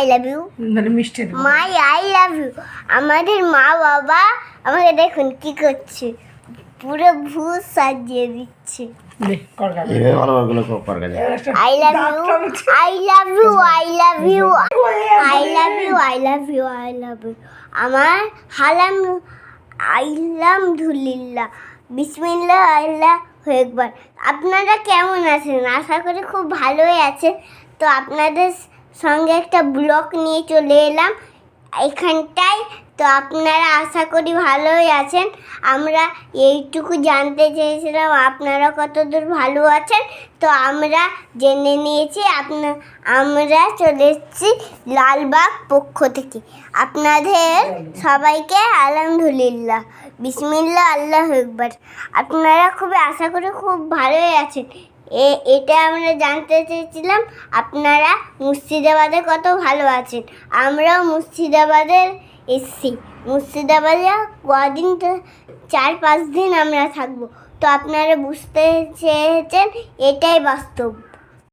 I love you, মানে মিষ্টি মাই I love you. আমাদের মা বাবা আমাকে দেখুন কি করছে, পুরো ভূত সাজিয়ে দিচ্ছে। এভাবে ভালোভাবে কর কাজে। I love you, I love you, I love you, I love you, I love you, I love you. আমার হালাম আলহামদুলিল্লাহ, বিসমিল্লাহ আল্লাহ একবার। আপনারা কেমন আছেন? আশা করি খুব ভালোই আছেন। তো আপনাদের সঙ্গে একটা ব্লগ নিয়ে চলে এলাম এখানটায়। তো আপনারা আশা করি ভালোই আছেন। আমরা এইটুকু জানতে চেয়েছিলাম আপনারা কতদূর ভালো আছেন। তো আমরা জেনে নিয়েছি। আমরা চলে এসেছি লালবাগ পক্ষ থেকে। আপনাদের সবাইকে আলহামদুলিল্লাহ, বিসমিল্লাহ আল্লাহ একবার। আপনারা খুবই আশা করি খুব ভালোই আছেন। এটা আমরা জানতে চেয়েছিলাম আপনারা মুর্শিদাবাদে কত ভালো আছেন। আমরাও মুর্শিদাবাদের এসছি। মুর্শিদাবাদে কদিন, 4-5 দিন আমরা থাকবো। তো আপনারা বুঝতে চেয়েছেন, এটাই বাস্তব।